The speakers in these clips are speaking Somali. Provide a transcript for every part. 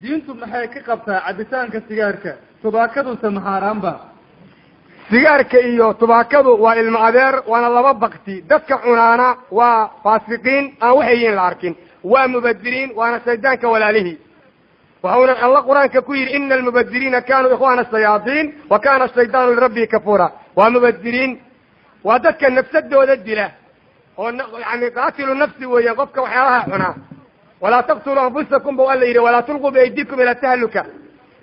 diintu maxay ka qabtaa cabitaanka sigaarka tubaakadu samaxaaraanba sigaarka iyo tubaakadu waa ilmo adeer waana laba bakti dadka cunaana waa faasiqiin aan waxayin la arkin waa mubadiriin waana shaydaanka walaalihi waxauna Allah quraanka ku yiri innal mubadiriina kaanu ikhwana shayaadiin wa kana ash-shaytaanu lirabbihi kafura waa mubadiriin waa dadka nafsadooda dila oo yani qaatilu nafsi weeyaan qofka waxyaalaha cunaa ولا تقتلوا أنفسكم ولا ولا تلقوا بأيديكم إلى التهلكة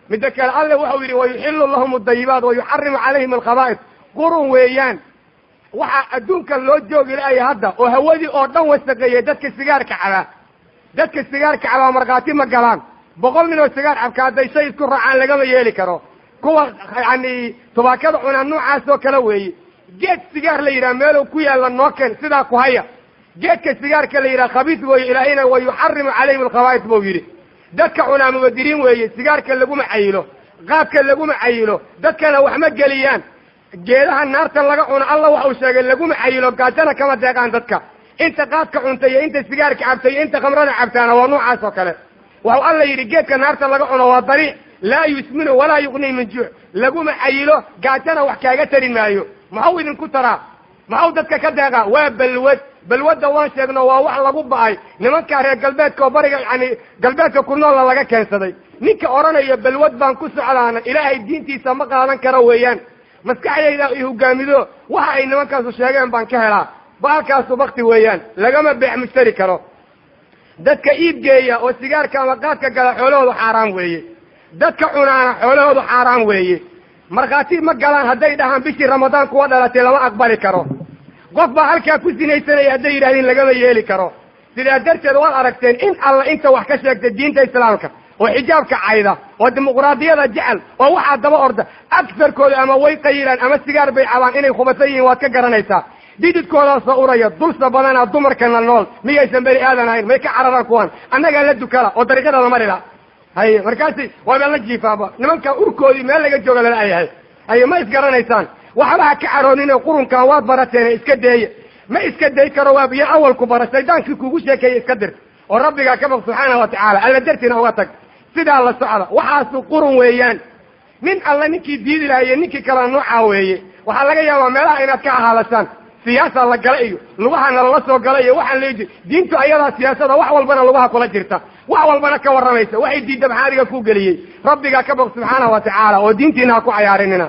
مدك الله وحوري ويحل لهم الطيبات ويحرم عليهم الخبائث قرون ويان وحا أدونك اللو جوغ الآية هذا وهودي أردن واستقيا دتك السيجار كعلا دتك السيجار كعلا مرقاتي مقالان بقول منه السيجار عبكا داي شيء يذكر عن لقم يالي كرو كوا يعني تباكد عنا النوع عاسو كلوي جيت سيجار ليرا ميلو كويا لنوكن سيدا كوهيا جيتك السيجار كليرا خبيث وإلهينا ويحرم عليهم الخبائث بويري دتك عنا مبدرين وهي السيجار كلقوا معيلو غاب كلقوا معيلو دتك لو أحمد قليان جيلها النار تلقى الله وحوشاق لقوا معيلو قاتنا كما داقان دتك انت قاتك عنتي انت السيجارك عبتي انت خمرنا عبتانا ونوع عاسو كله وهو الله يرجيك النار تلقى عنا وطريق لا يسمنه ولا يغني من جوع لقوا معيلو قاتنا وحكاقترين مايو معود كترا معودتك كداقا وبالود بالود وان شيغنا waa wax lagu baay nimanka reer galbeedka bariga yani galbeedka ku nool laga keensaday ninka oranaya balwad baan ku socdaana ilaahay diintiisa ma qaadan karo weeyaan maskaxdayda ii hogaamido waxa ay nimankaas sheegeen baan ka helaa baalkaas waqti weeyaan lagama beec mushtari karo dadka iib geeya oo sigaarka ama qaadka gala xoolahoodu xaraam weeye dadka cunaana xoolahoodu xaraam weeye marqaati ma galaan haday dhahan bishii ramadaan kuwa dhalatay lama aqbali karo qof baa halkaa ku sinaysanaya hadday yidhahdeen lagama yeeli karo sidaa darteed waad aragteen in alla inta wax ka sheegta diinta islaamka oo xijaabka cayda oo dimuqraadiyada jecel oo waxaa daba orda agsarkooda ama way qayilaan ama sigaar bay cabaan inay khubatan yihiin waad ka garanaysaa dididkoodaasoo uraya dulsa badanaa dumarkana nool miyaysan bani aadan ahayn may ka cararaan kuwan annagaa la dukala oo dariiqada la marila haye markaasi waaba la jiifaaba nimanka urkoodii meel laga jooga lala ayahay haye ma isgaranaysaan waxba ka caroonina qurunka waad barateen iska deey ma iska deey karo waa biyo awalku bara shaydaanki kugu sheekay iska dir oo rabbiga ka baq subhanahu wa ta'ala alla dartina uga tag sida la socda waxaas qurun weeyaan min alla ninkii diidi lahaye ninkii kala nooca weeye waxa laga yaabaa meelaha inaad ka ahaalasaan siyaasada la galay iyo lugaha la soo galay waxaan leeyahay diintu ayada siyaasada wax walbana lugaha kula jirta wax walbana ka waramaysa waxay diidda maxaariga ku galiyay rabbiga ka baq subhanahu wa ta'ala oo diintiina ku cayaarinina